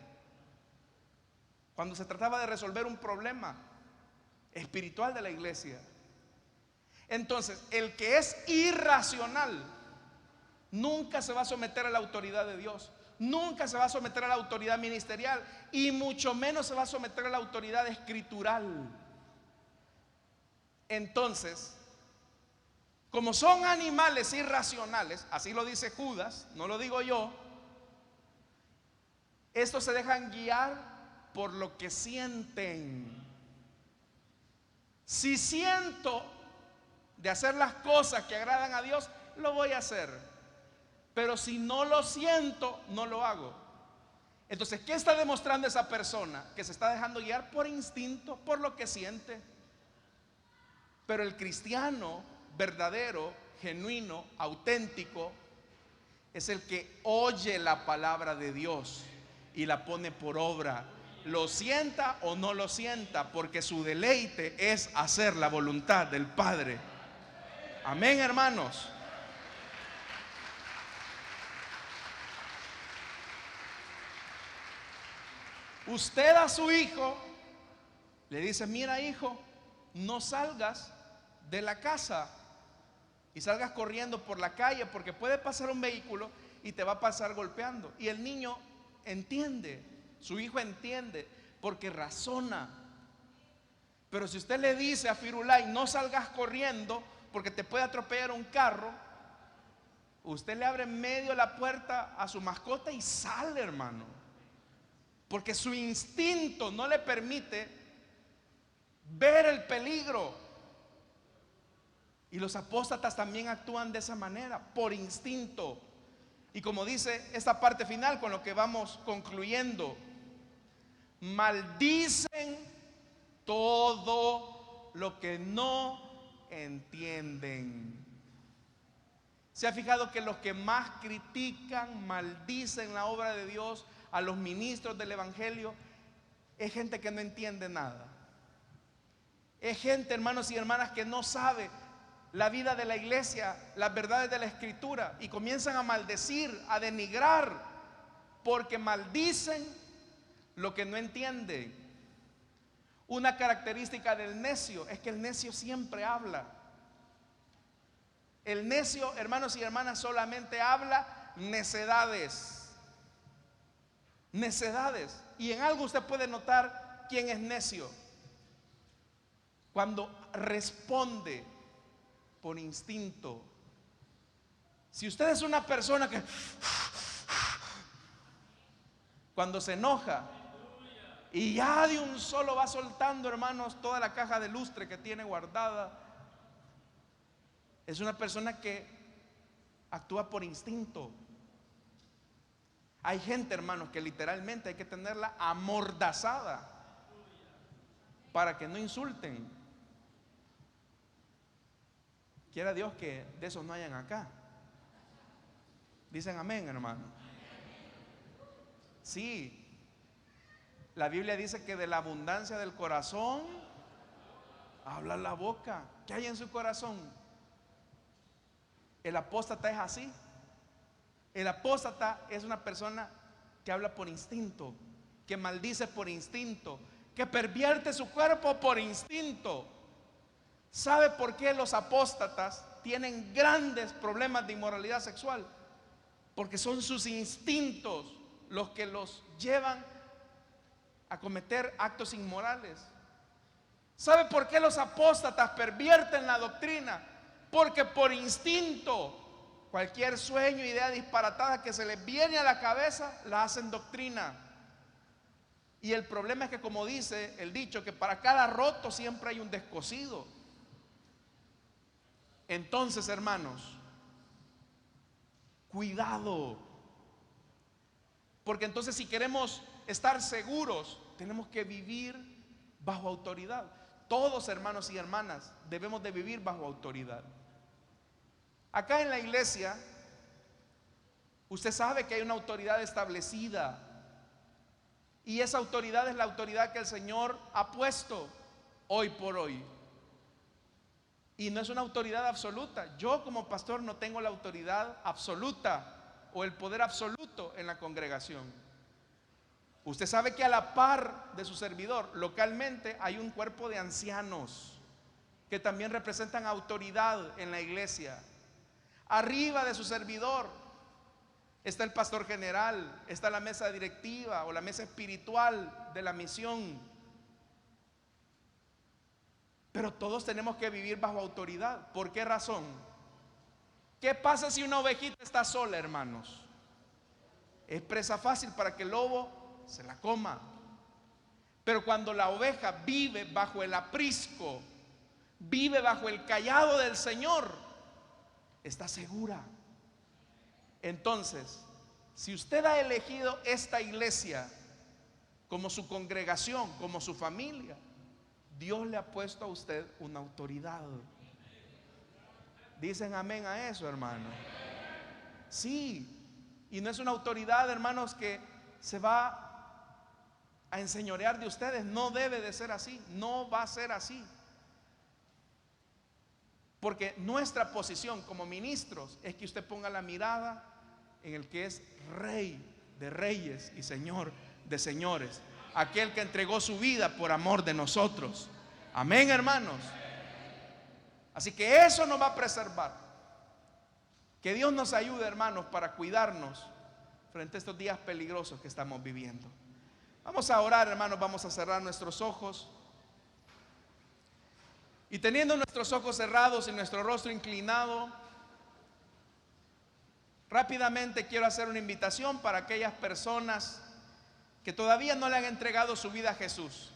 cuando se trataba de resolver un problema espiritual de la iglesia. Entonces, el que es irracional nunca se va a someter a la autoridad de Dios, nunca se va a someter a la autoridad ministerial, y mucho menos se va a someter a la autoridad escritural. Entonces, como son animales irracionales, así lo dice Judas, no lo digo yo, estos se dejan guiar por lo que sienten. Si siento de hacer las cosas que agradan a Dios, lo voy a hacer. pero si no lo siento, no lo hago. Entonces, ¿qué está demostrando esa persona? Que se está dejando guiar por instinto, por lo que siente. Pero el cristiano verdadero, genuino, auténtico, es el que oye la palabra de Dios y la pone por obra, lo sienta o no lo sienta, porque su deleite es hacer la voluntad del Padre. Amén, hermanos. Usted a su hijo le dice: mira, hijo, no salgas de la casa y salgas corriendo por la calle, porque puede pasar un vehículo y te va a pasar golpeando. Y el niño entiende, su hijo entiende, porque razona. Pero si usted le dice a Firulai: no salgas corriendo porque te puede atropellar un carro, usted le abre en medio la puerta a su mascota y sale, hermano, porque su instinto no le permite ver el peligro. Y los apóstatas también actúan de esa manera, por instinto. Y como dice esta parte final con lo que vamos concluyendo: maldicen todo lo que no entienden. ¿Se ha fijado que los que más critican, maldicen la obra de Dios, a los ministros del evangelio, es gente que no entiende nada? Es gente, hermanos y hermanas, que no sabe la vida de la iglesia, las verdades de la escritura, y comienzan a maldecir, a denigrar, porque maldicen lo que no entienden. Una característica del necio es que el necio siempre habla. El necio, hermanos y hermanas, solamente habla necedades. Necedades. Y en algo usted puede notar quién es necio: cuando responde por instinto. Si usted es una persona que cuando se enoja y ya de un solo va soltando, hermanos, toda la caja de lustre que tiene guardada, es una persona que actúa por instinto. Hay gente, hermanos, que literalmente hay que tenerla amordazada para que no insulten. Quiera Dios que de esos no hayan acá. Dicen amén, hermano. Sí, la Biblia dice que de la abundancia del corazón habla la boca. ¿Qué hay en su corazón? El apóstata es así. El apóstata es una persona que habla por instinto, que maldice por instinto, que pervierte su cuerpo por instinto. ¿Sabe por qué los apóstatas tienen grandes problemas de inmoralidad sexual? Porque son sus instintos los que los llevan a cometer actos inmorales. ¿Sabe por qué los apóstatas pervierten la doctrina? Porque por instinto, cualquier sueño, idea disparatada que se les viene a la cabeza, la hacen doctrina. Y el problema es que, como dice el dicho, que para cada roto siempre hay un descosido. Entonces, hermanos, cuidado, porque entonces, si queremos estar seguros, tenemos que vivir bajo autoridad. Todos, hermanos y hermanas, debemos de vivir bajo autoridad. Acá en la iglesia, usted sabe que hay una autoridad establecida, y esa autoridad es la autoridad que el Señor ha puesto hoy por hoy. Y no es una autoridad absoluta. Yo, como pastor, no tengo la autoridad absoluta o el poder absoluto en la congregación. Usted sabe que a la par de su servidor, localmente hay un cuerpo de ancianos que también representan autoridad en la iglesia. Arriba de su servidor está el pastor general, está la mesa directiva o la mesa espiritual de la misión. Pero todos tenemos que vivir bajo autoridad. ¿Por qué razón? ¿Qué pasa si una ovejita está sola, hermanos? Es presa fácil para que el lobo se la coma. Pero cuando la oveja vive bajo el aprisco, vive bajo el cayado del Señor, está segura. Entonces, si usted ha elegido esta iglesia como su congregación, como su familia, Dios le ha puesto a usted una autoridad. Dicen amén a eso, hermano. Sí, y no es una autoridad, hermanos, que se va a enseñorear de ustedes. No debe de ser así, no va a ser así. Porque nuestra posición como ministros es que usted ponga la mirada en el que es Rey de reyes y Señor de señores, aquel que entregó su vida por amor de nosotros. Amén, hermanos. Así que eso nos va a preservar. Que Dios nos ayude, hermanos, para cuidarnos frente a estos días peligrosos que estamos viviendo. Vamos a orar, hermanos, vamos a cerrar nuestros ojos. Y teniendo nuestros ojos cerrados y nuestro rostro inclinado, rápidamente quiero hacer una invitación para aquellas personas que todavía no le han entregado su vida a Jesús.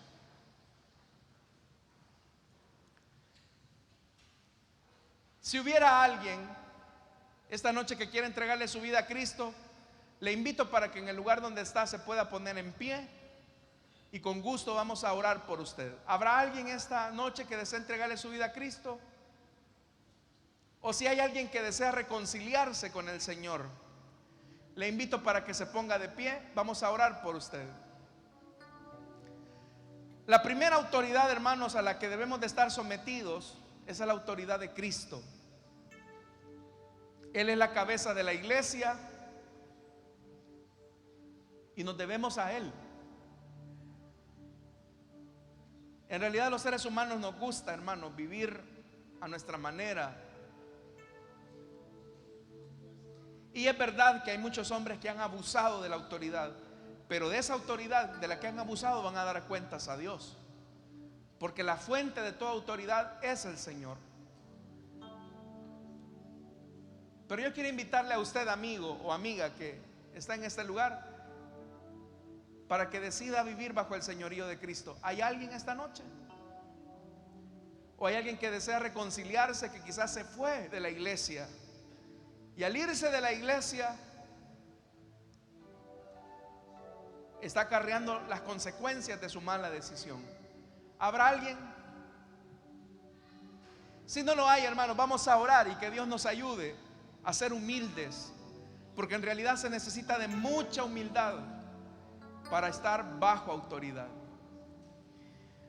Si hubiera alguien esta noche que quiera entregarle su vida a Cristo, le invito para que en el lugar donde está se pueda poner en pie y con gusto vamos a orar por usted. ¿Habrá alguien esta noche que desea entregarle su vida a Cristo? O si hay alguien que desea reconciliarse con el Señor, le invito para que se ponga de pie. Vamos a orar por usted. La primera autoridad, hermanos, a la que debemos de estar sometidos es a la autoridad de Cristo. Él es la cabeza de la iglesia y nos debemos a Él. En realidad, a los seres humanos nos gusta, hermanos, vivir a nuestra manera. Y es verdad que hay muchos hombres que han abusado de la autoridad, pero de esa autoridad de la que han abusado van a dar cuentas a Dios, porque la fuente de toda autoridad es el Señor. Pero yo quiero invitarle a usted, amigo o amiga que está en este lugar, para que decida vivir bajo el señorío de Cristo. ¿Hay alguien esta noche? ¿O hay alguien que desea reconciliarse, que quizás se fue de la iglesia y al irse de la iglesia está acarreando las consecuencias de su mala decisión? ¿Habrá alguien? Si no lo hay, hermanos, vamos a orar y que Dios nos ayude a ser humildes, porque en realidad se necesita de mucha humildad para estar bajo autoridad.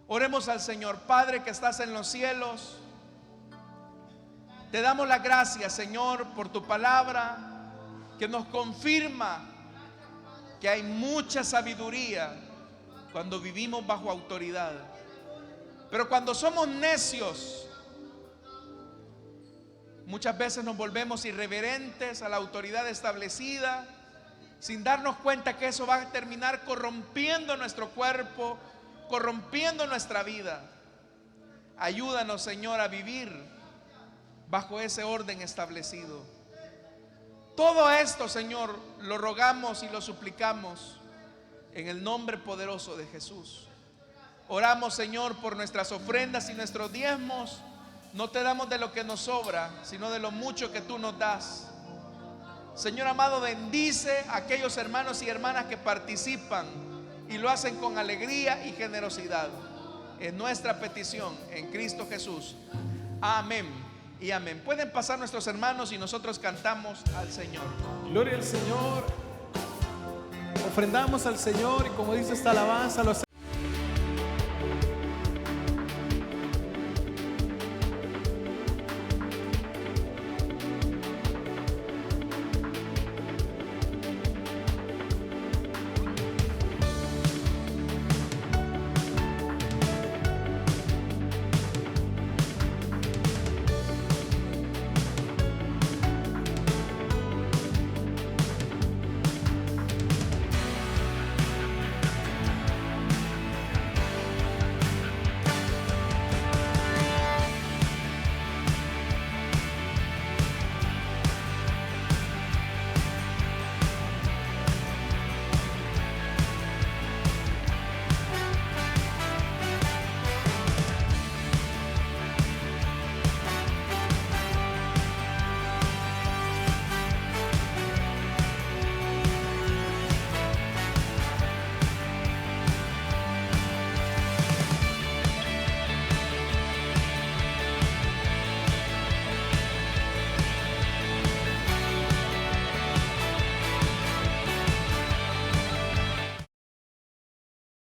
Oremos al Señor. Padre que estás en los cielos, te damos las gracias, Señor, por tu palabra que nos confirma que hay mucha sabiduría cuando vivimos bajo autoridad. Pero cuando somos necios, muchas veces nos volvemos irreverentes a la autoridad establecida, sin darnos cuenta que eso va a terminar corrompiendo nuestro cuerpo, corrompiendo nuestra vida. Ayúdanos, Señor, a vivir bajo ese orden establecido. Todo esto, Señor, lo rogamos y lo suplicamos en el nombre poderoso de Jesús. Oramos, Señor, por nuestras ofrendas y nuestros diezmos. No te damos de lo que nos sobra, sino de lo mucho que tú nos das. Señor amado, bendice a aquellos hermanos y hermanas que participan y lo hacen con alegría y generosidad. Es nuestra petición en Cristo Jesús. Amén y amén. Pueden pasar nuestros hermanos y nosotros cantamos al Señor. Gloria al Señor. Ofrendamos al Señor y como dice esta alabanza, los